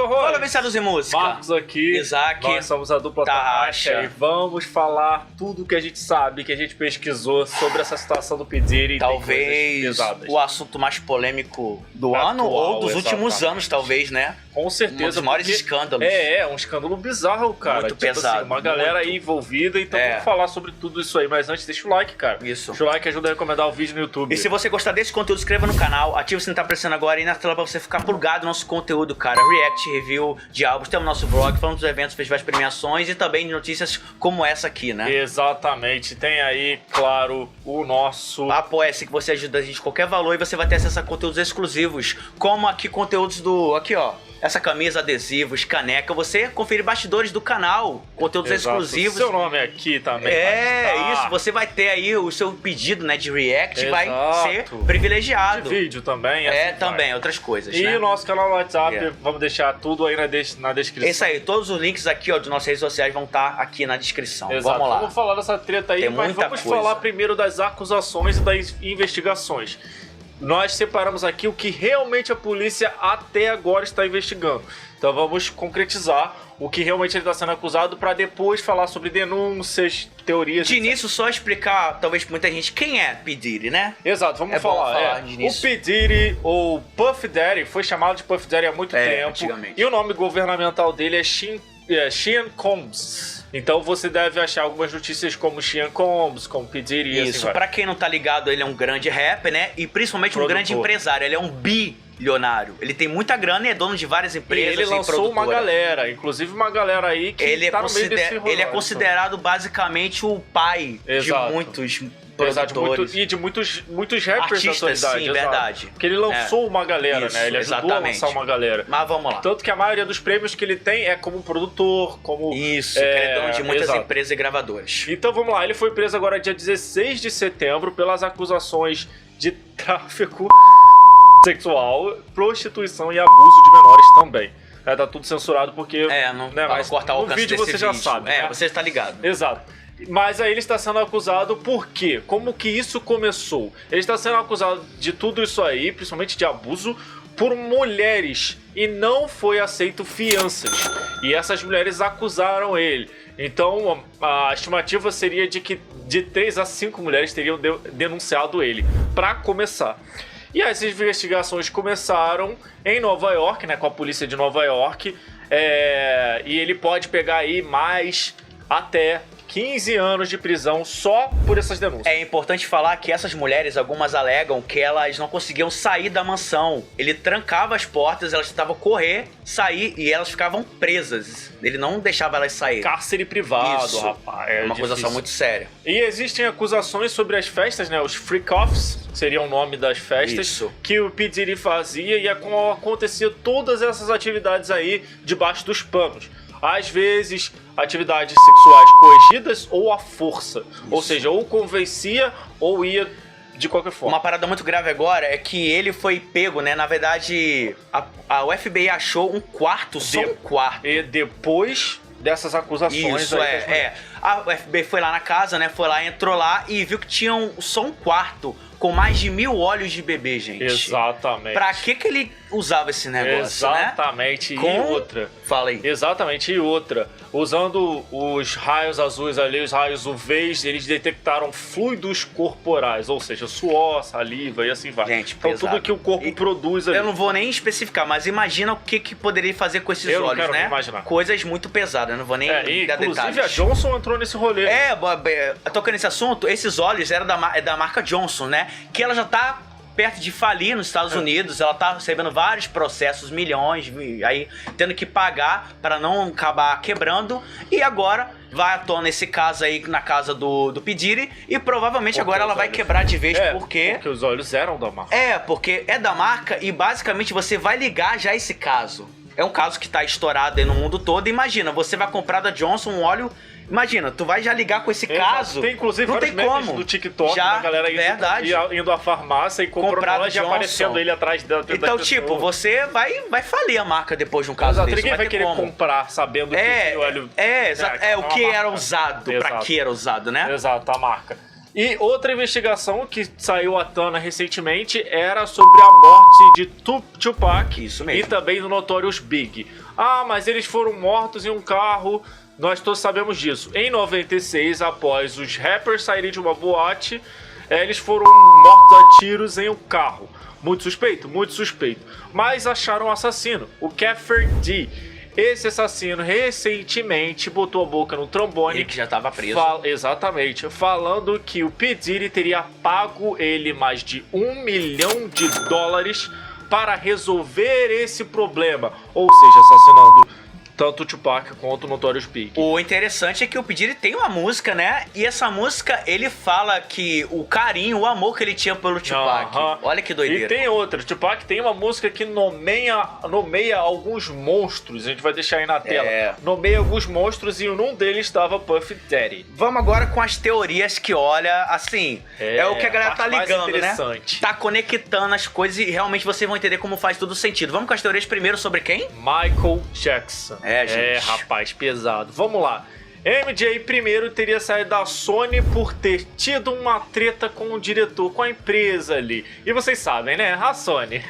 Fala, Viciados em Música. Marcos aqui, Isaac, nós somos a dupla Tarraxa e vamos falar tudo que a gente sabe, que a gente pesquisou sobre essa situação do P. Diddy. Talvez o assunto mais polêmico do ano ou dos últimos anos, talvez, né? Com certeza. Um dos maiores escândalos. É um escândalo bizarro, cara. Muito pesado. Assim, uma galera aí envolvida, então vamos falar sobre tudo isso aí. Mas antes, deixa o like, cara. Isso. Deixa o like e ajuda a recomendar o vídeo no YouTube. E se você gostar desse conteúdo, inscreva no canal, ativa o sininho que tá aparecendo agora aí na tela pra você ficar plugado no nosso conteúdo, cara. React, review de álbuns, temos nosso vlog, falando dos eventos, festivais, premiações e também de notícias como essa aqui, né? Exatamente. Tem aí, claro, o nosso... Apoia-se que você ajuda a gente qualquer valor e você vai ter acesso a conteúdos exclusivos, como aqui conteúdos do... Aqui, ó. Essa camisa, adesivos, caneca, você conferir bastidores do canal, conteúdos exclusivos. Seu nome é aqui também. Isso, você vai ter aí o seu pedido, né, de react, vai ser privilegiado. De vídeo também. Também, outras coisas, e né? o nosso canal no WhatsApp, vamos deixar tudo aí na descrição. É isso aí, todos os links aqui, ó, de nossas redes sociais vão estar aqui na descrição. Exato. Vamos lá. Vamos falar dessa treta aí, mas vamos falar primeiro das acusações e das investigações. Nós separamos aqui o que realmente a polícia até agora está investigando. Então vamos concretizar o que realmente ele está sendo acusado para depois falar sobre denúncias, teorias... De início, só explicar, talvez pra muita gente, quem é P. Diddy, né? Exato, vamos falar. O P. Diddy, ou Puff Daddy, foi chamado de Puff Daddy há muito tempo. Antigamente. E o nome governamental dele é Sean Combs. Então você deve achar algumas notícias como Sean Combs, como P. Diddy e Isso, pra quem não tá ligado, ele é um grande rapper, né? E principalmente um grande empresário, ele é um bilionário. Ele tem muita grana e é dono de várias empresas. E ele lançou uma galera, inclusive uma galera aí que ele tá no meio desse rolê. Ele é considerado basicamente o pai de muitos produtores. De muitos rappers artistas, da atualidade. Sim, verdade. Porque ele lançou uma galera, né? Ele ajudou a lançar uma galera. Mas vamos lá. Tanto que a maioria dos prêmios que ele tem é como produtor, como... Isso, que ele é dono de muitas empresas e gravadoras. Então vamos lá, ele foi preso agora dia 16 de setembro pelas acusações de tráfico sexual, prostituição e abuso de menores também. Tá tudo censurado porque... não vai cortar o alcance vídeo você já sabe. Né? Você está ligado. Exato. Mas aí ele está sendo acusado por quê? Como que isso começou? Ele está sendo acusado de tudo isso aí, principalmente de abuso, por mulheres. E não foi aceito fianças. E essas mulheres acusaram ele. Então a estimativa seria de que de 3 a 5 mulheres teriam denunciado ele. Para começar. E as investigações começaram em Nova York, né, com a polícia de Nova York. E ele pode pegar aí mais até 15 anos de prisão só por essas denúncias. É importante falar que essas mulheres, algumas alegam que elas não conseguiam sair da mansão. Ele trancava as portas, elas tentavam correr, sair e elas ficavam presas. Ele não deixava elas sair. Cárcere privado, rapaz. É uma acusação muito séria. E existem acusações sobre as festas, né? Os freak-offs, seria o nome das festas, que o P. Diddy fazia e acontecia todas essas atividades aí debaixo dos panos. Às vezes, atividades sexuais coercidas ou à força. Ou seja, ou convencia ou ia de qualquer forma. Uma parada muito grave agora é que ele foi pego, né? Na verdade, a FBI achou um quarto, só um quarto. E depois dessas acusações... Isso, A FBI foi lá na casa, né? Foi lá, entrou lá e viu que tinha só um quarto com mais de 1000 olhos de bebê, gente. Exatamente. Pra que ele usava esse negócio, Exatamente. Né? E outra. Fala aí. Exatamente. E outra. Usando os raios azuis ali, os raios UVs, eles detectaram fluidos corporais, ou seja, suor, saliva e assim vai. Gente, então tudo que o corpo produz ali. Eu não vou nem especificar, mas imagina o que poderia fazer com esses olhos, quero né? Imaginar. Coisas muito pesadas, eu não vou nem dar inclusive detalhes. A Johnson entrou nesse rolê. Tocando nesse assunto, esses olhos eram da marca Johnson, né? Que ela já tá perto de falir nos Estados Unidos, ela tá recebendo vários processos, milhões, aí tendo que pagar para não acabar quebrando, e agora vai à tona esse caso aí na casa do P. Diddy, e provavelmente agora ela vai quebrar de vez, porque os olhos eram da marca. Porque é da marca e basicamente você vai ligar já esse caso. é um caso que tá estourado aí no mundo todo. Imagina, você vai comprar da Johnson um óleo. Imagina, tu vai já ligar com esse caso. Tem inclusive não vários tem memes como. do TikTok, Já, da galera indo à farmácia e comprando e aparecendo ele atrás da Então, tipo, você vai falir a marca depois de um caso desse. Ninguém vai querer comprar sabendo que o óleo... o que era usado, pra que era usado, né? Exato, a marca. E outra investigação que saiu à tona recentemente era sobre a morte de Tupac. Isso mesmo. E também do Notorious Big. Ah, mas eles foram mortos em um carro, nós todos sabemos disso. Em 96, após os rappers saírem de uma boate, eles foram mortos a tiros em um carro. Muito suspeito? Muito suspeito. Mas acharam um assassino, o Keffer D. Esse assassino recentemente botou a boca no trombone. Ele que já estava preso. Exatamente. Falando que o P. Diddy teria pago ele mais de $1 milhão para resolver esse problema. Ou seja, assassinando tanto o Tupac quanto o Notorious Big. O interessante é que o P. Diddy tem uma música, né? E essa música, ele fala que o carinho, o amor que ele tinha pelo Tupac. Olha que doideira. E tem outra. O Tupac tem uma música que nomeia alguns monstros. A gente vai deixar aí na tela. Nomeia alguns monstros e num deles estava Puff Daddy. Vamos agora com as teorias que, olha, assim, é o que a galera tá ligando, né? Tá conectando as coisas e realmente vocês vão entender como faz tudo sentido. Vamos com as teorias primeiro sobre quem? Michael Jackson. Gente. Rapaz, pesado. Vamos lá. MJ primeiro teria saído da Sony por ter tido uma treta com o diretor, com a empresa ali. E vocês sabem, né? A Sony.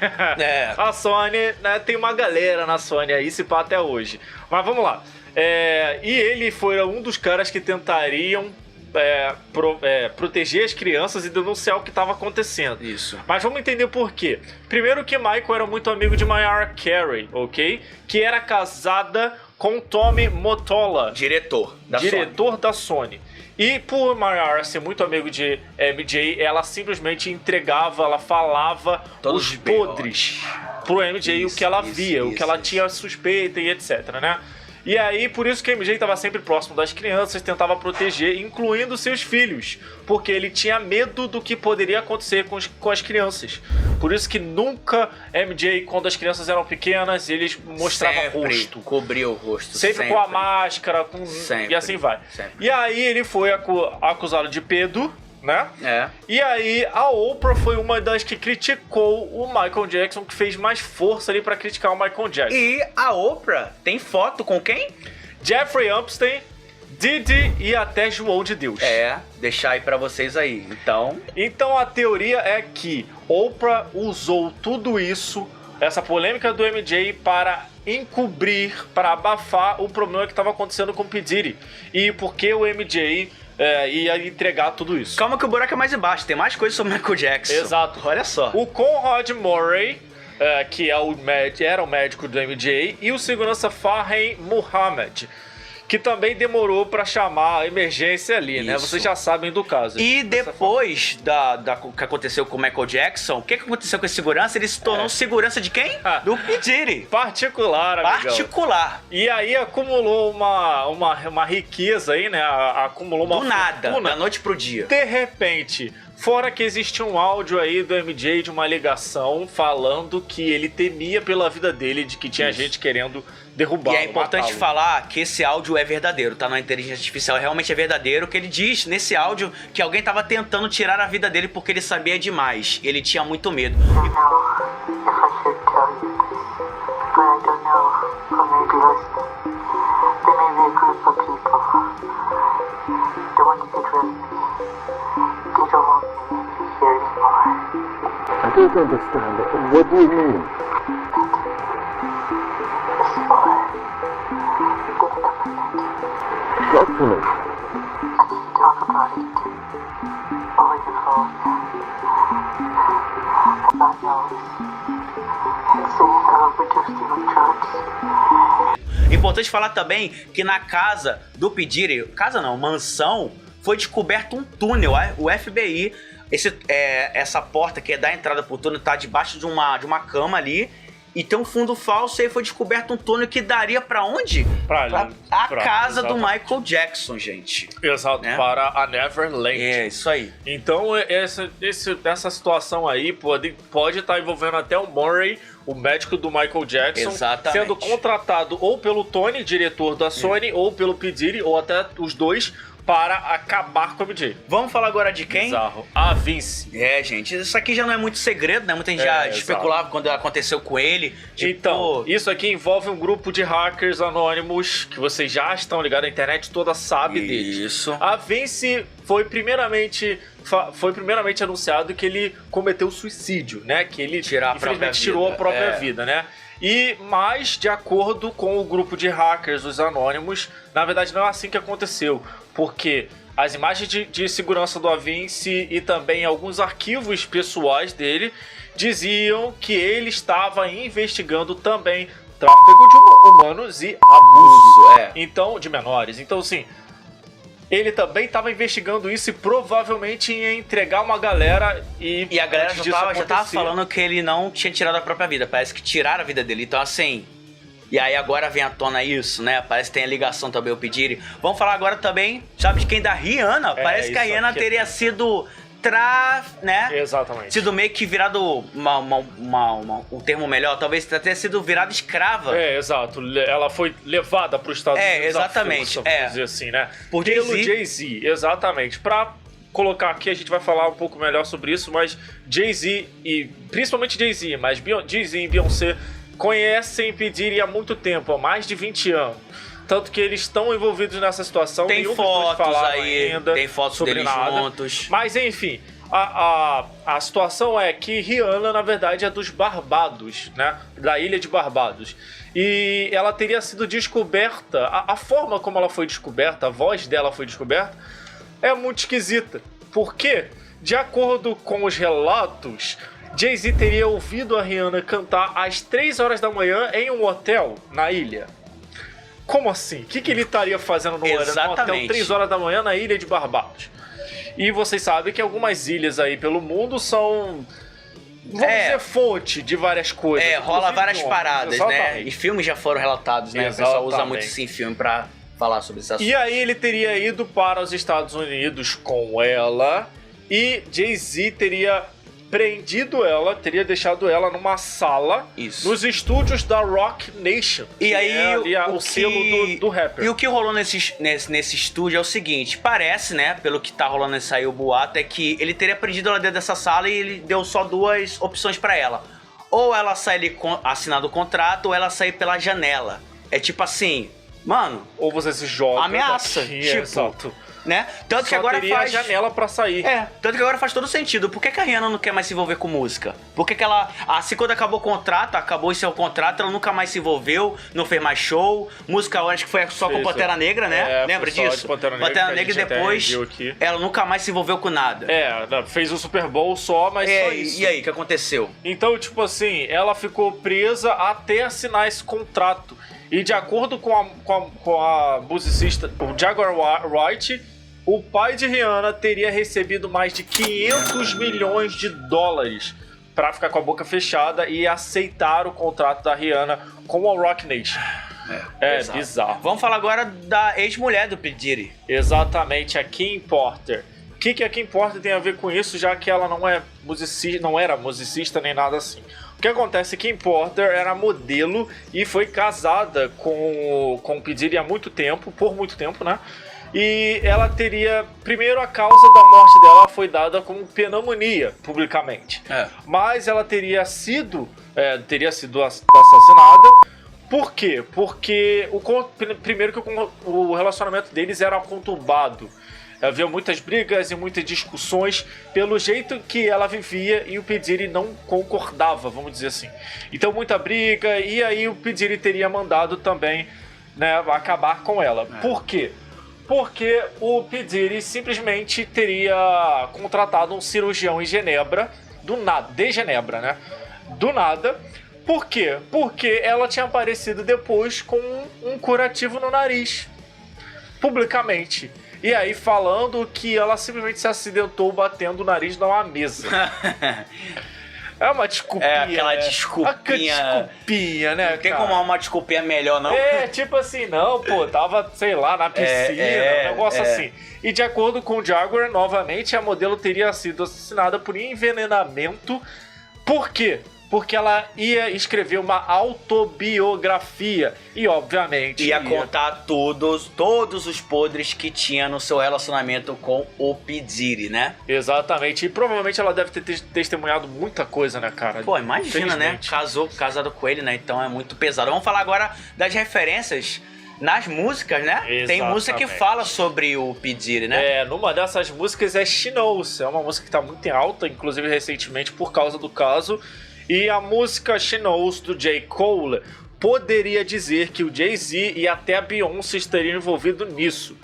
A Sony, né? Tem uma galera na Sony aí, se pá até hoje. Mas vamos lá. E ele foi um dos caras que tentariam proteger as crianças e denunciar o que estava acontecendo. Isso. Mas vamos entender por quê. Primeiro que Michael era muito amigo de Mariah Carey, ok? Que era casada com Tommy Mottola, diretor da Sony. E por Mariah ser muito amigo de MJ, ela simplesmente entregava, ela falava todos os podres pro MJ, o que ela via, o que ela tinha suspeita e etc, né? E aí, por isso que o MJ estava sempre próximo das crianças, tentava proteger, incluindo seus filhos, porque ele tinha medo do que poderia acontecer com as crianças. Por isso que nunca MJ, quando as crianças eram pequenas, eles mostravam o rosto. Cobria o rosto. Sempre com a máscara, e assim vai. E aí ele foi acusado de pedo, né? E aí a Oprah foi uma das que criticou o Michael Jackson, que fez mais força ali pra criticar o Michael Jackson. E a Oprah tem foto com quem? Jeffrey Epstein, Diddy e até João de Deus. Deixar aí pra vocês aí. Então a teoria é que Oprah usou tudo isso, essa polêmica do MJ, para encobrir, para abafar o problema que estava acontecendo com o P. Diddy. E porque o MJ ia entregar tudo isso. Calma que o buraco é mais embaixo, tem mais coisa sobre o Michael Jackson. Exato. Olha só. O Conrad Murray, que era o médico do MJ, e o segurança Farhan Muhammad, que também demorou pra chamar a emergência ali, né? Vocês já sabem do caso. E depois que aconteceu com o Michael Jackson, o que aconteceu com esse segurança? Ele se tornou segurança de quem? Do P. Diddy. Particular, amigão. Particular. E aí acumulou uma riqueza aí, né? Acumulou uma fortuna, da noite pro dia. De repente, fora que existe um áudio aí do MJ de uma ligação falando que ele temia pela vida dele, de que tinha gente querendo derrubá-lo. E é importante falar que esse áudio é verdadeiro, tá? Na inteligência artificial realmente é verdadeiro, que ele diz nesse áudio que alguém tava tentando tirar a vida dele porque ele sabia demais. Ele tinha muito medo. I don't understand. What do you mean? Talk to me. Talk about it over the phone. About yours. So I'll reduce the drugs. Importante falar também que na casa do P. Diddy, casa não, mansão, foi descoberto um túnel. O FBI, essa porta que é da entrada pro túnel, tá debaixo de uma cama ali. e tem um fundo falso, e aí foi descoberto um túnel que daria pra onde? Pra casa do Michael Jackson, gente. Exato, né? para a Neverland. É, isso aí. Então, essa situação aí pode estar envolvendo até o Murray, o médico do Michael Jackson, Exatamente. sendo contratado ou pelo Tony, diretor da Sony, ou pelo P. Diddy, ou até os dois, para acabar com a MJ. Vamos falar agora de quem? Bizarro. A Vince. É, gente, isso aqui já não é muito segredo, né? Muita gente já exato. especulava quando aconteceu com ele. Tipo, Então, isso aqui envolve um grupo de hackers anônimos, que vocês já estão ligados, a internet toda sabe deles. Isso. A Vince foi primeiramente anunciado que ele cometeu suicídio, né? Que ele infelizmente tirou a própria vida, né? Mas, de acordo com o grupo de hackers, os anônimos, na verdade não é assim que aconteceu, porque as imagens de segurança do Vince e também alguns arquivos pessoais dele diziam que ele estava investigando também tráfico de humanos e abuso então, de menores. Então, assim, ele também estava investigando isso e provavelmente ia entregar uma galera e a galera já tava falando que ele não tinha tirado a própria vida. Parece que tiraram a vida dele. Então, assim... E aí agora vem à tona isso, né? Parece que tem a ligação também, o pedir. Vamos falar agora também, sabe de quem? Da Rihanna. Parece que a Rihanna teria sido... né? Exatamente. Sido meio que virado um termo melhor, talvez tenha sido virado escrava. Exato. Ela foi levada para os Estados Unidos. Exatamente. Vamos dizer assim, né? Por pelo Jay-Z. Jay-Z, exatamente. Pra colocar aqui, a gente vai falar um pouco melhor sobre isso, mas Jay-Z e principalmente Jay-Z, mas Jay-Z e Beyoncé conhecem P. Diddy há muito tempo, há mais de 20 anos. Tanto que eles estão envolvidos nessa situação. Tem fotos aí, tem fotos deles juntos. Mas enfim, a situação é que Rihanna, na verdade, é dos Barbados, né? Da ilha de Barbados. E ela teria sido descoberta, a forma como ela foi descoberta, a voz dela foi descoberta, é muito esquisita. Porque, de acordo com os relatos, Jay-Z teria ouvido a Rihanna cantar às 3 horas da manhã em um hotel na ilha. Como assim? O que ele estaria fazendo no hotel 3 horas da manhã na ilha de Barbados? E vocês sabem que algumas ilhas aí pelo mundo são... Vamos dizer, fonte de várias coisas. Rola várias paradas, exatamente, né? E filmes já foram relatados, né? Exatamente. O pessoal usa muito isso em filme pra falar sobre esse assunto. E aí ele teria ido para os Estados Unidos com ela e Jay-Z teria prendido ela, teria deixado ela numa sala nos estúdios da Rock Nation. E aí o selo do rapper. E o que rolou nesse estúdio é o seguinte, parece, né, pelo que tá rolando nesse aí o boato, é que ele teria prendido ela dentro dessa sala e ele deu só 2 opções pra ela. Ou ela sair ali assinando o contrato, ou ela sair pela janela. É tipo assim, mano... Ou você se joga... Ameaça, tipo... Exato. Né? Tanto só que agora teria faz a janela pra sair. Tanto que agora faz todo sentido. Por que a Rihanna não quer mais se envolver com música? Por que ela... Assim, quando acabou o contrato, acabou esse contrato, ela nunca mais se envolveu, não fez mais show. Música, eu acho que foi só com Pantera Negra, né? Lembra disso? Pantera Negra e depois ela nunca mais se envolveu com nada. Fez o Super Bowl só, mas só isso. E aí, o que aconteceu? Então, tipo assim, ela ficou presa até assinar esse contrato. E de acordo com a musicista, o Jaguar Wright, o pai de Rihanna teria recebido mais de 500 milhões de dólares pra ficar com a boca fechada e aceitar o contrato da Rihanna com a Rock Nation. Bizarro. Vamos falar agora da ex-mulher do P. Diddy. Exatamente, a Kim Porter. O que a Kim Porter tem a ver com isso, já que ela não era musicista nem nada assim? O que acontece é que Kim Porter era modelo e foi casada com o P. Diddy há muito tempo, por muito tempo, né? E ela teria... Primeiro, a causa da morte dela foi dada como pneumonia, publicamente. Mas ela teria sido assassinada. Por quê? Porque, primeiro que o relacionamento deles era conturbado. Havia muitas brigas e muitas discussões pelo jeito que ela vivia e o P. Diddy não concordava, vamos dizer assim. Então, muita briga, e aí o P. Diddy teria mandado também, né, acabar com ela. Por quê? Porque o P. Diddy simplesmente teria contratado um cirurgião em Genebra, de Genebra, né? Do nada. Por quê? Porque ela tinha aparecido depois com um curativo no nariz, publicamente. E aí falando que ela simplesmente se acidentou batendo o nariz numa mesa. É uma desculpinha. É aquela desculpinha. Desculpinha, né, Não tem cara? como uma desculpinha melhor, não? É, tipo assim, não, pô, tava, sei lá, na piscina, um negócio assim. E de acordo com o Jaguar, novamente, a modelo teria sido assassinada por envenenamento. Por quê? Porque ela ia escrever uma autobiografia e, obviamente, Ia contar todos os podres que tinha no seu relacionamento com o P. Diddy, né? Exatamente. E provavelmente ela deve ter testemunhado muita coisa, né, cara? Pô, imagina, né? Infelizmente. Casado com ele, né? Então é muito pesado. Vamos falar agora das referências nas músicas, né? Exatamente. Tem música que fala sobre o P. Diddy, né? É, numa dessas músicas é She Knows. É uma música que tá muito em alta, inclusive recentemente por causa do caso. E a música She Knows do J. Cole poderia dizer que o Jay-Z e até a Beyoncé estariam envolvidos nisso.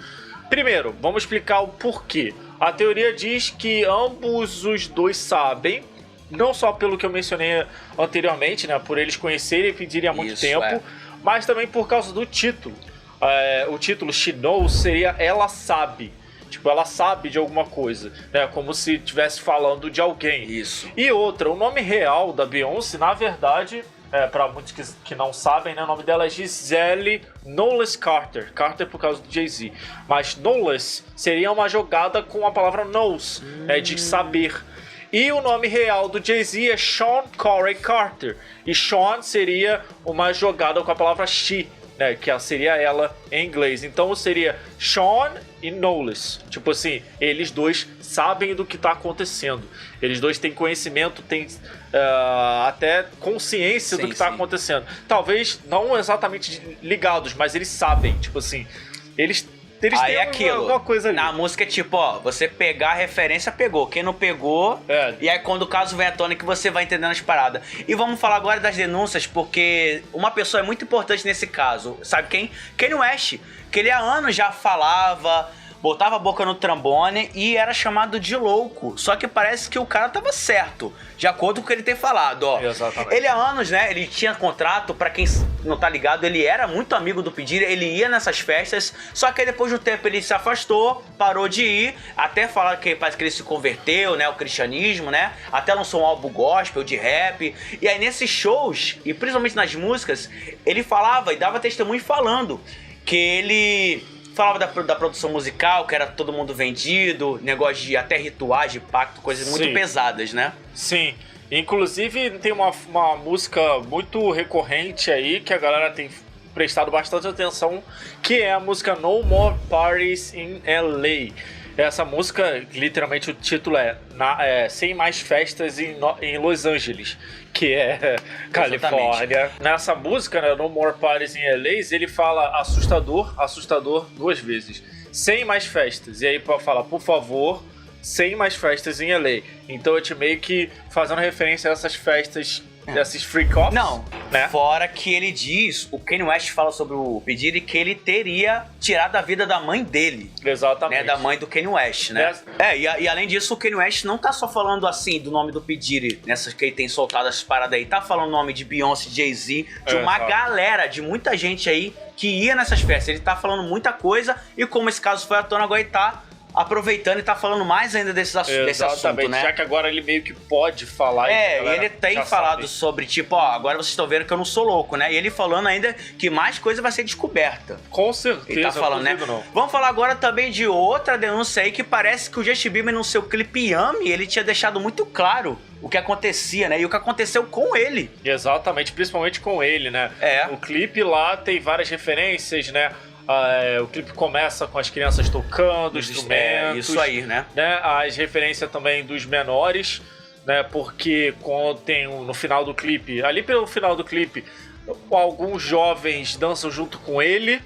Primeiro, vamos explicar o porquê. A teoria diz que ambos os dois sabem, não só pelo que eu mencionei anteriormente, né, por eles conhecerem e pedirem há muito tempo, mas também por causa do título. O título She Knows seria Ela Sabe. Tipo, ela sabe de alguma coisa, né? Como se estivesse falando de alguém. Isso. E outra, o nome real da Beyoncé, na verdade, para muitos que não sabem, né? O nome dela é Gisele Knowles Carter. Carter por causa do Jay-Z. Mas Knowles seria uma jogada com a palavra knows, de saber. E o nome real do Jay-Z é Sean Corey Carter. E Sean seria uma jogada com a palavra she, né, que seria ela em inglês. Então seria Sean e Knowles. Tipo assim, eles dois sabem do que tá acontecendo. Eles dois têm conhecimento, têm até consciência do que tá acontecendo. Talvez não exatamente ligados, mas eles sabem. Tipo assim, eles aí têm alguma coisa ali. Na música é tipo, ó, você pegar a referência, pegou. Quem não pegou, e aí quando o caso vem à tona que você vai entendendo as paradas. E vamos falar agora das denúncias, porque uma pessoa é muito importante nesse caso. Sabe quem? Kanye West. Que ele há anos já falava, botava a boca no trombone e era chamado de louco. Só que parece que o cara tava certo, de acordo com o que ele tem falado, ó. Exatamente. Ele há anos, né, ele tinha contrato, pra quem não tá ligado, ele era muito amigo do P. Diddy, ele ia nessas festas, só que aí depois de um tempo ele se afastou, parou de ir, até falar que parece que ele se converteu, né, ao cristianismo, né, até lançou um álbum gospel, de rap, e aí nesses shows, e principalmente nas músicas, ele falava e dava testemunho falando que ele falava da produção musical, que era todo mundo vendido, negócio de até rituais de pacto, coisas muito pesadas, né? Sim. Inclusive tem uma música muito recorrente aí que a galera tem prestado bastante atenção, que é a música No More Parties in LA. Essa música, literalmente o título é Sem Mais Festas em Los Angeles, que é Califórnia. Nessa música, né, No More Parties in LA, ele fala assustador 2 vezes. Sem mais festas. E aí fala, por favor, sem mais festas em LA. Então eu te meio que fazendo referência a essas festas, esses freak-offs. Não, né? Fora que ele diz, o Kanye West fala sobre o P. Diddy que ele teria tirado a vida da mãe dele. Exatamente. Né, da mãe do Kanye West, né? E além disso, o Kanye West não tá só falando assim do nome do P. Diddy, nessas que ele tem soltado essas paradas aí, tá falando o nome de Beyoncé, Jay-Z, de uma galera, de muita gente aí que ia nessas festas. Ele tá falando muita coisa e como esse caso foi à tona, agora ele tá aproveitando e tá falando mais ainda desse assunto, né? Já que agora ele meio que pode falar. Ele tem falado sobre, tipo, ó, agora vocês estão vendo que eu não sou louco, né? E ele falando ainda que mais coisa vai ser descoberta. Com certeza. Ele tá falando, né? Não. Vamos falar agora também de outra denúncia aí que parece que o Justin Bieber no seu clipe Yummy, ele tinha deixado muito claro o que acontecia, né? E o que aconteceu com ele. Exatamente, principalmente com ele, né? O clipe lá tem várias referências, né? O clipe começa com as crianças tocando, instrumentos. Isso aí, né? As referências também dos menores, né? Porque quando tem no final do clipe, ali pelo final do clipe, alguns jovens dançam junto com ele.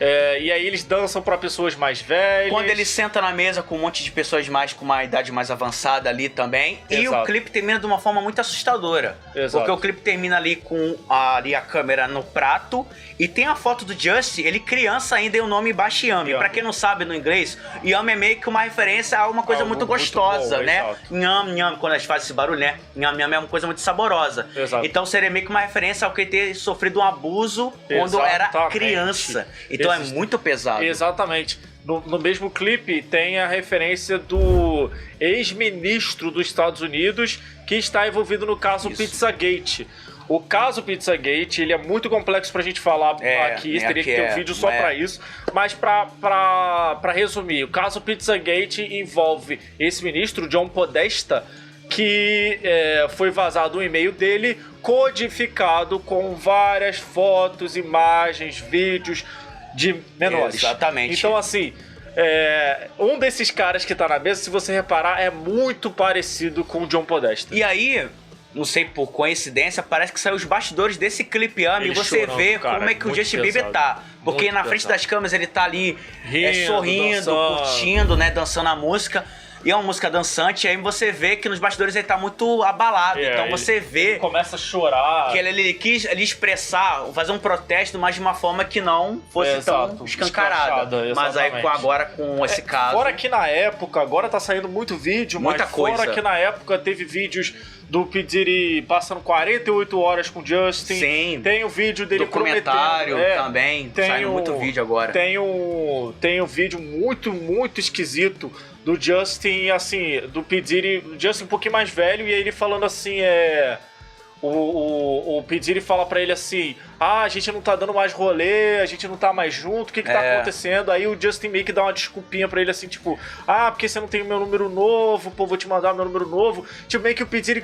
E aí eles dançam pra pessoas mais velhas. Quando ele senta na mesa com um monte de pessoas mais com uma idade mais avançada ali também. E o clipe termina de uma forma muito assustadora. Porque o clipe termina ali com a câmera no prato. E tem a foto do Justin, ele criança ainda, e o nome embaixo Yummy. Pra quem não sabe no inglês, Yummy é meio que uma referência a uma coisa muito gostosa, bom, né? Nham, nham, quando a gente faz esse barulho, né? Nham, nham é uma coisa muito saborosa. Então seria meio que uma referência ao que ter sofrido um abuso quando era criança. Então Então é muito pesado. Exatamente. No mesmo clipe tem a referência do ex-ministro dos Estados Unidos que está envolvido no caso Pizzagate. O caso Pizzagate, ele é muito complexo pra gente falar aqui, teria que ter um vídeo só pra isso. Mas pra resumir, o caso Pizzagate envolve esse ministro, John Podesta, que foi vazado um e-mail dele codificado com várias fotos, imagens, vídeos de menores. Exatamente. Então, assim, um desses caras que tá na mesa, se você reparar, é muito parecido com o John Podesta. E aí, não sei por coincidência, parece que saiu os bastidores desse clipe e você chorando, vê cara, como é que o muito Justin Bieber pesado. tá. Porque Muito na frente pesado. das câmeras ele tá ali Rindo, sorrindo, dançando. curtindo, né, dançando a música. E é uma música dançante, e aí você vê que nos bastidores ele tá muito abalado. Então você vê começa a chorar. que ele quis ali expressar, fazer um protesto, mas de uma forma que não fosse tão escancarada. Mas aí agora com esse caso... Fora que na época, agora tá saindo muito vídeo, Muita mas fora coisa. que na época teve vídeos do P. Diddy passando 48 horas com Justin. Sim. Tem o vídeo dele documentário prometendo, também, saindo muito vídeo agora. Tem um vídeo muito, muito esquisito do Justin, assim, do P. Diddy, Justin um pouquinho mais velho, e aí ele falando assim, o P. Diddy fala pra ele assim, a gente não tá dando mais rolê, a gente não tá mais junto, o que tá acontecendo? Aí o Justin meio que dá uma desculpinha pra ele assim, tipo, porque você não tem o meu número novo, pô, vou te mandar o meu número novo. Tipo, meio que o P. Diddy,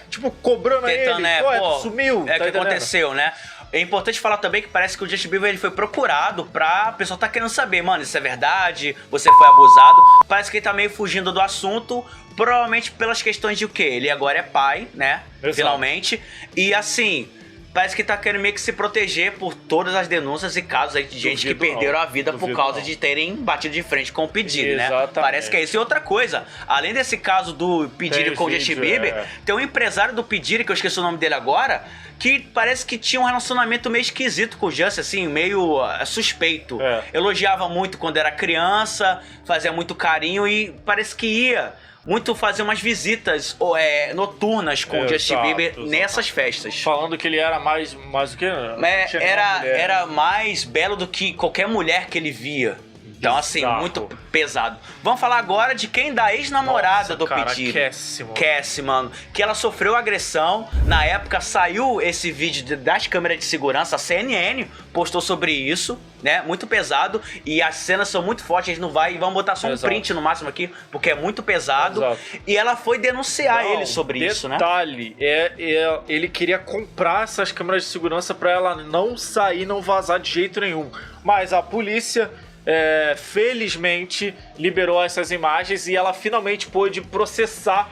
tipo, cobrando tentando, ele, pô, sumiu. É o que aconteceu, né? É importante falar também que parece que o Justin Bieber ele foi procurado pra... O pessoal tá querendo saber, mano, isso é verdade? Você foi abusado? Parece que ele tá meio fugindo do assunto, provavelmente pelas questões de o quê? Ele agora é pai, né? Exato. Finalmente. E assim... Parece que tá querendo meio que se proteger por todas as denúncias e casos aí de gente que perderam a vida por causa de terem batido de frente com o P. Diddy, né? Parece que é isso. E outra coisa, além desse caso do P. Diddy com o Justin Bieber, tem um empresário do P. Diddy, que eu esqueci o nome dele agora, que parece que tinha um relacionamento meio esquisito com o Justin, assim, meio suspeito. Elogiava muito quando era criança, fazia muito carinho e parece que ia... muito fazer umas visitas noturnas com o Justin Bieber nessas festas. Falando que ele era mais o que? Era mais belo do que qualquer mulher que ele via. Então, assim, muito pesado. Vamos falar agora de quem da ex-namorada do P. Diddy. Cassie, mano. Que ela sofreu agressão. Na época saiu esse vídeo das câmeras de segurança. A CNN postou sobre isso, né? Muito pesado. E as cenas são muito fortes. A gente não vai... Vamos botar só um print no máximo aqui, porque é muito pesado. E ela foi denunciar ele sobre isso, né? Detalhe, ele queria comprar essas câmeras de segurança pra ela não sair, não vazar de jeito nenhum. Mas a polícia... felizmente liberou essas imagens e ela finalmente pôde processar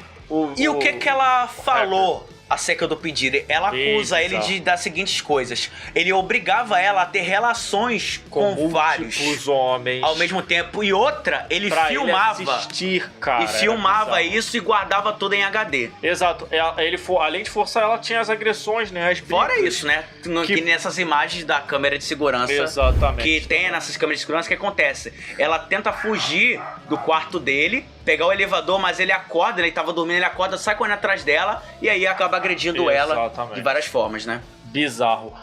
E o que ela falou acerca do P. Diddy? Ela acusa ele das seguintes coisas. Ele obrigava ela a ter relações com vários homens ao mesmo tempo. E outra, ele filmava. Ele assistir, cara, e filmava isso e guardava tudo em HD. Exato. Ele, além de forçar, ela tinha as agressões, né? Fora isso, né? Que nessas imagens da câmera de segurança. Exatamente. Que tem nessas câmeras de segurança, o que acontece? Ela tenta fugir do quarto dele, pegar o elevador, mas ele acorda, ele tava dormindo, ele acorda, sai correndo atrás dela e aí acaba agredindo ela de várias formas, né? Bizarro.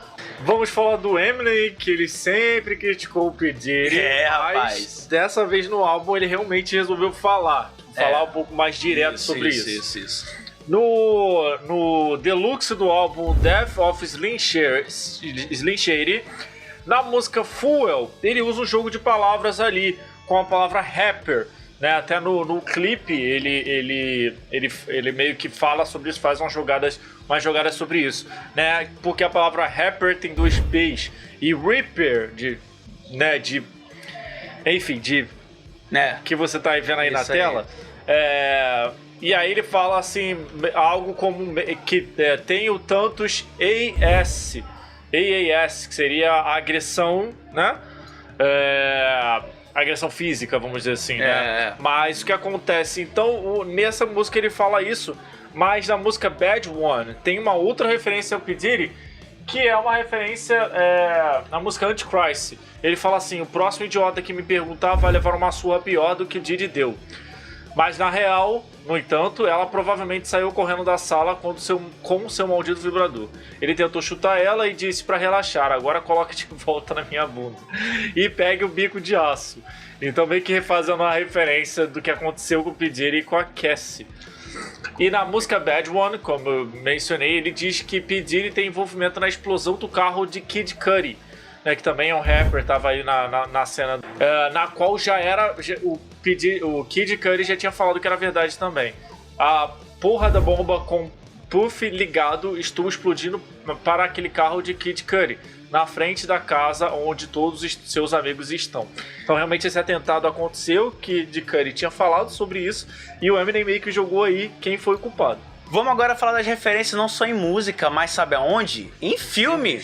Vamos falar do Eminem, que ele sempre criticou o P. Diddy. Rapaz. Dessa vez no álbum ele realmente resolveu falar um pouco mais direto sobre isso. No deluxe do álbum Death of Slim Shady, na música Fuel, ele usa um jogo de palavras ali, com a palavra rapper. Né, até no clipe ele meio que fala sobre isso, faz umas jogadas sobre isso, né? Porque a palavra rapper tem 2 P's e Reaper que você tá vendo aí na tela. E aí ele fala assim, algo como que tenho tantos AAS, que seria a agressão, né? Agressão física, vamos dizer assim, né? Mas o que acontece? Então, nessa música ele fala isso, mas na música Bad One tem uma outra referência ao P. Diddy, que é uma referência na música Antichrist. Ele fala assim, o próximo idiota que me perguntar vai levar uma surra pior do que o Diddy deu. Mas na real, no entanto, ela provavelmente saiu correndo da sala com o seu maldito vibrador. Ele tentou chutar ela e disse pra relaxar, agora coloque de volta na minha bunda. E pegue o bico de aço. Então meio que refazendo uma referência do que aconteceu com o P. Diddy e com a Cassie. E na música Bad One, como eu mencionei, ele diz que P. Diddy tem envolvimento na explosão do carro de Kid Cudi, né, que também é um rapper, tava aí na cena, na qual já era, o Kid Cudi já tinha falado que era verdade também. A porra da bomba com puff ligado estuvo explodindo para aquele carro de Kid Cudi, na frente da casa onde todos os seus amigos estão. Então realmente esse atentado aconteceu, Kid Cudi tinha falado sobre isso, e o Eminem meio que jogou aí quem foi o culpado. Vamos agora falar das referências não só em música, mas sabe aonde? Em filme.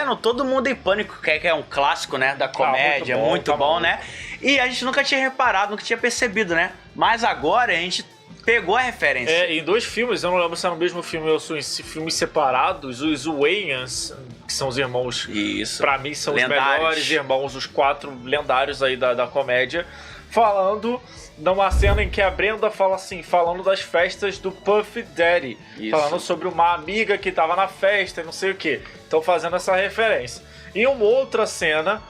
No Todo Mundo em Pânico, que é um clássico, né, da comédia, muito bom, né? E a gente nunca tinha reparado, nunca tinha percebido, né? Mas agora a gente pegou a referência. Em dois filmes, eu não lembro se é no mesmo filme ou se filmes separados, os Wayans, que são os irmãos, Isso. Pra mim são Lendários. os melhores irmãos, os 4 lendários aí da comédia, falando numa cena em que a Brenda fala assim, falando das festas do Puff Daddy, Isso. falando sobre uma amiga que tava na festa e não sei o que. Então fazendo essa referência. Em uma outra cena,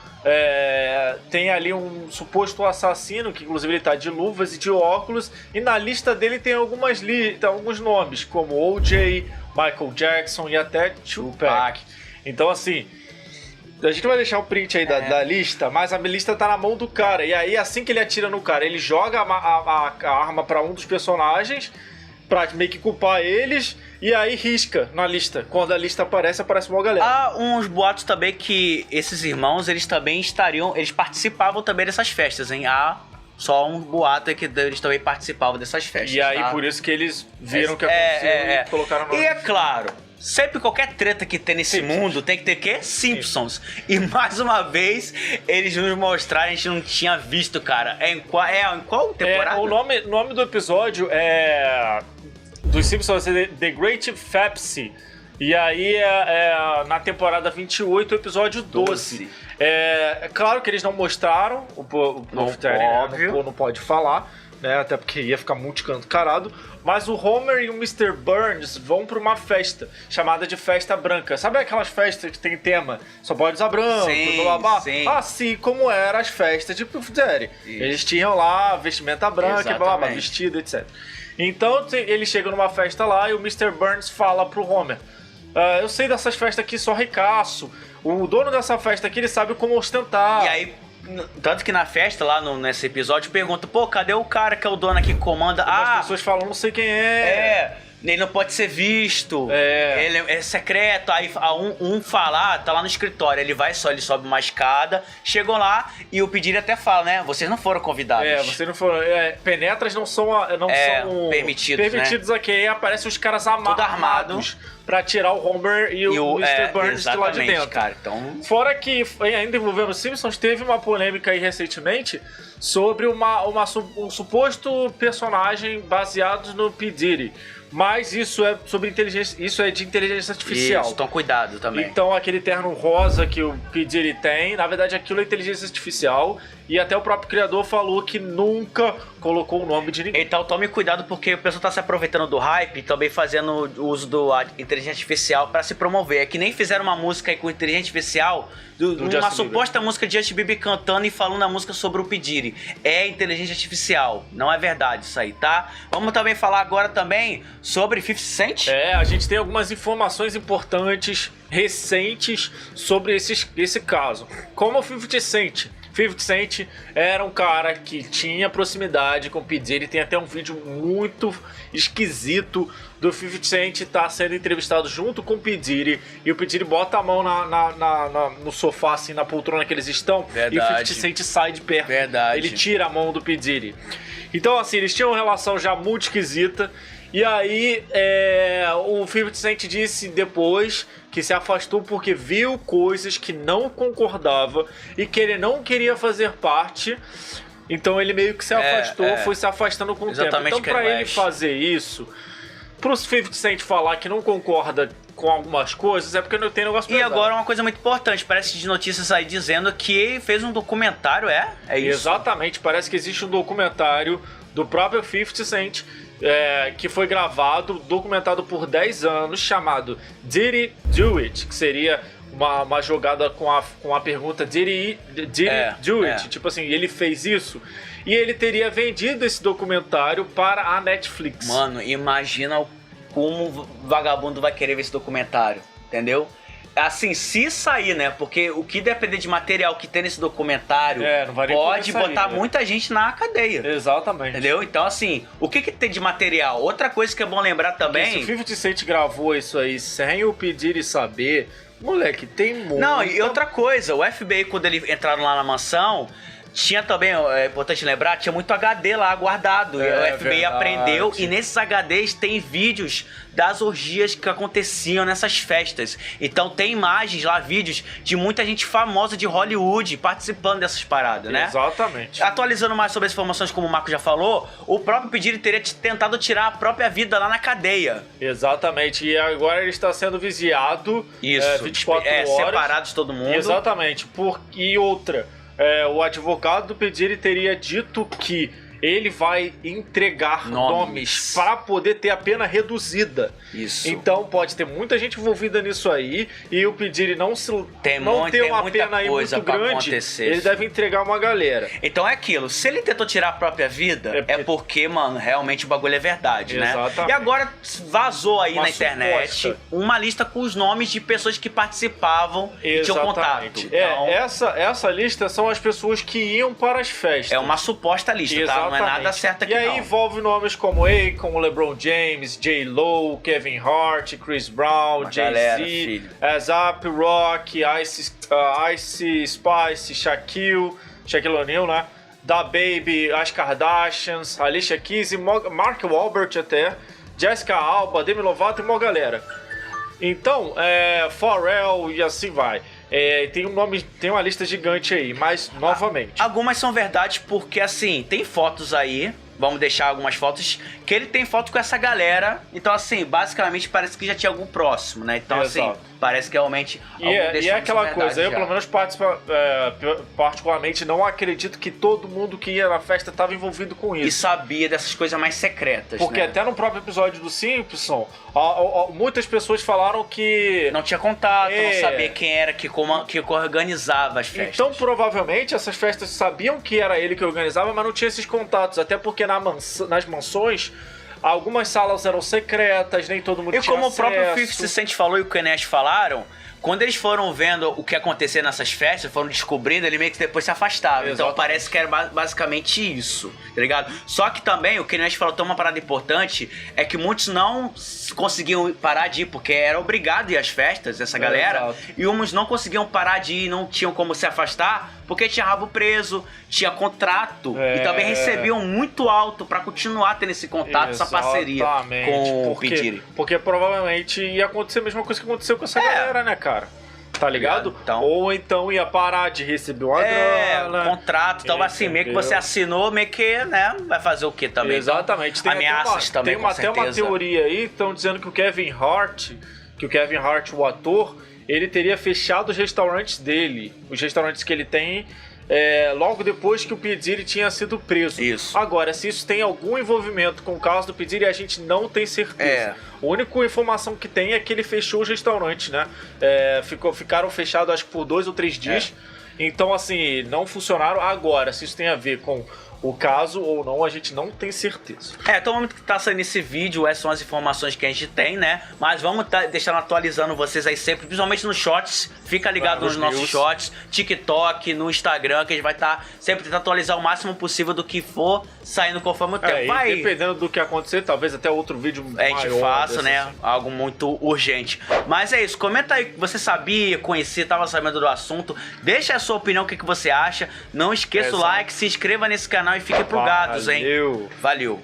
tem ali um suposto assassino, que inclusive ele tá de luvas e de óculos, e na lista dele tem alguns nomes, como O.J., Michael Jackson e até Tupac. Então assim, a gente vai deixar o print aí da lista, mas a lista tá na mão do cara, e aí assim que ele atira no cara, ele joga a arma pra um dos personagens, pra meio que culpar eles, e aí risca na lista. Quando a lista aparece uma galera. Há uns boatos também que esses irmãos, eles também eles participavam também dessas festas, hein? Há só um boato que eles também participavam dessas festas. E aí tá? por isso que eles viram que aconteceu e colocaram no... E é claro, sempre qualquer treta que tem nesse mundo tem que ter o quê? Simpsons. E mais uma vez, eles nos mostraram, a gente não tinha visto, cara. Em qual temporada? O nome do episódio é... dos Simpsons é The Great Fapsy. E aí na temporada 28, episódio 12. É claro que eles não mostraram o Puff Daddy, óbvio. Não pode falar, né? Até porque ia ficar muito escancarado. Mas o Homer e o Mr. Burns vão pra uma festa chamada de Festa Branca. Sabe aquelas festas que tem tema? Só pode usar branco, Sim, blá, blá, blá. sim. Assim como eram as festas de Puff Daddy. Isso. Eles tinham lá vestimenta branca, blá, blá, vestido, etc. Então ele chega numa festa lá e o Mr. Burns fala pro Homer: eu sei dessas festas aqui só ricaço. O dono dessa festa aqui, ele sabe como ostentar. E aí, tanto que na festa, lá nesse episódio, pergunta, pô, cadê o cara que é o dono aqui que comanda? As pessoas falam, não sei quem é. Ele não pode ser visto. É. Ele é secreto. Aí um fala, tá lá no escritório. Ele sobe uma escada. Chegam lá e o P. até fala, né? Vocês não foram convidados. Vocês não foram. Penetras não são permitidos né? aqui. Aí aparecem os caras Tudo armados pra tirar o Homer e o Mr. Burns de lá de dentro. Cara, então... Fora que, ainda envolvendo os Simpsons, teve uma polêmica aí recentemente sobre um suposto personagem baseado no P. Diddy. Mas isso é sobre inteligência, isso é de inteligência artificial. Isso, então cuidado também. Então aquele terno rosa que o P. Diddy tem, na verdade aquilo é inteligência artificial, e até o próprio criador falou que nunca colocou o nome de ninguém. Então tome cuidado, porque o pessoal tá se aproveitando do hype e também fazendo uso da inteligência artificial pra se promover. É que nem fizeram uma música aí com inteligência artificial, uma suposta música de Justin Bieber cantando e falando a música sobre o P. Diddy. É inteligência artificial, não é verdade isso aí, tá? Vamos também falar agora também sobre 50 Cent. A gente tem algumas informações importantes, recentes, sobre esse caso. Como o 50 Cent. 50 Cent era um cara que tinha proximidade com o P. Diddy. Tem até um vídeo muito esquisito do 50 Cent tá sendo entrevistado junto com o P. Diddy, e o P. Diddy bota a mão no sofá, assim, na poltrona que eles estão. Verdade. E o 50 Cent sai de perto. Verdade. Ele tira a mão do P. Diddy. Então, assim, eles tinham uma relação já muito esquisita. E aí, o 50 Cent disse depois que se afastou porque viu coisas que não concordava e que ele não queria fazer parte. Então ele meio que se afastou, foi se afastando com o tempo. Então, pra ele fazer isso, pros 50 Cent falar que não concorda com algumas coisas, é porque não tem negócio E pesado. agora uma coisa muito importante, parece de notícias aí dizendo que ele fez um documentário, é isso? Exatamente, parece que existe um documentário do próprio 50 Cent que foi gravado, documentado por 10 anos, chamado Did He Do It? Que seria uma jogada com a pergunta Did He Do It? Tipo assim, ele fez isso? E ele teria vendido esse documentário para a Netflix. Mano, imagina como o vagabundo vai querer ver esse documentário, entendeu? Assim, se sair, né? Porque o que depender de material que tem nesse documentário não vai nem pode poder sair, botar né? muita gente na cadeia. Exatamente. Entendeu? Então, assim, o que tem de material? Outra coisa que é bom lembrar também... Se o 50 Cent gravou isso aí sem o pedir e saber, moleque, tem muito... Não, e outra coisa, o FBI, quando eles entraram lá na mansão... Tinha também, é importante lembrar, tinha muito HD lá guardado. E o FBI verdade. aprendeu e nesses HDs tem vídeos das orgias que aconteciam nessas festas. Então tem imagens lá, vídeos de muita gente famosa de Hollywood participando dessas paradas, né? Exatamente. Atualizando mais sobre as informações, como o Marco já falou, o próprio P. Diddy teria tentado tirar a própria vida lá na cadeia. Exatamente, e agora ele está sendo vigiado 24 horas. Separado de todo mundo. Exatamente, e outra... o advogado do P. Diddy teria dito que ele vai entregar nomes para poder ter a pena reduzida. Isso. Então pode ter muita gente envolvida nisso aí e o P. Diddy não ter uma pena aí muito grande, ele deve entregar uma galera. Então é aquilo, se ele tentou tirar a própria vida, é porque, mano, realmente o bagulho é verdade, Exatamente. né? E agora vazou aí Uma na internet suposta. uma lista com os nomes de pessoas que participavam e tinham contato. Então, Essa lista são as pessoas que iam para as festas. é uma suposta lista, tá? Não é nada certo aqui, E aí não. envolve nomes como Akon, LeBron James, J-Lo, Kevin Hart, Chris Brown, Uma galera, Jay-Z, filho. A$AP Rocky, Ice Spice, Shaquille O'Neal, né? Da Baby, as Kardashians, Alicia Keys, Mark Wahlberg até, Jessica Alba, Demi Lovato e uma galera. Então, Pharrell e assim vai. Tem uma lista gigante aí, mas novamente. Algumas são verdades porque, assim, tem fotos aí, vamos deixar algumas fotos, que ele tem foto com essa galera. Então, assim, basicamente parece que já tinha algum próximo, né? Então, Exato. assim, parece que realmente... E é aquela coisa, eu já. pelo menos particularmente não acredito que todo mundo que ia na festa estava envolvido com E isso. sabia dessas coisas mais secretas, Porque né? até no próprio episódio do Simpson, muitas pessoas falaram que... Não tinha contato, não sabia quem era que organizava as festas. Então, provavelmente, essas festas sabiam que era ele que organizava, mas não tinha esses contatos. Até porque nas mansões, algumas salas eram secretas, nem todo mundo E tinha como acesso. o próprio 50 Cent falou e o Kanye falaram, quando eles foram vendo o que acontecia nessas festas, foram descobrindo, ele meio que depois se afastava. Então Exatamente. parece que era basicamente isso, tá ligado? Só que também o Kanye falou, tem uma parada importante, é que muitos não conseguiam parar de ir, porque era obrigado a ir às festas, essa galera, Exato. e uns não conseguiam parar de ir, não tinham como se afastar, porque tinha rabo preso, tinha contrato, e também recebiam muito alto pra continuar tendo esse contato, essa parceria com o P. Diddy. Porque provavelmente ia acontecer a mesma coisa que aconteceu com essa galera, né, cara? Tá ligado? Então- Ou então ia parar de receber uma grana. Contrato, então assim, meio que você assinou, meio que, né, vai fazer o que também? Exatamente. Então, ameaças também, tem com até uma certeza. teoria aí, estão dizendo que o Kevin Hart, o ator, ele teria fechado os restaurantes dele. Os restaurantes que ele tem logo depois que o P. Diddy tinha sido preso. Isso. Agora, se isso tem algum envolvimento com o caso do P. Diddy, a gente não tem certeza. A única informação que tem é que ele fechou os restaurantes, né? Ficaram fechados, acho que por 2 ou 3 dias. Então, assim, não funcionaram. Agora, se isso tem a ver com o caso ou não, a gente não tem certeza. Então vamos que tá saindo esse vídeo, essas são as informações que a gente tem, né? Mas vamos deixando atualizando vocês aí sempre, principalmente nos shorts. Fica ligado nos nossos shorts, TikTok, no Instagram, que a gente vai estar sempre tentando atualizar o máximo possível do que for saindo conforme o tempo. E dependendo do que acontecer, talvez até outro vídeo a gente faça, né? Assim. Algo muito urgente. Mas é isso, comenta aí, você sabia, conhecia, tava sabendo do assunto. Deixa a sua opinião, o que você acha. Não esqueça o like, se inscreva nesse canal e fiquem plugados, hein? Valeu. Valeu.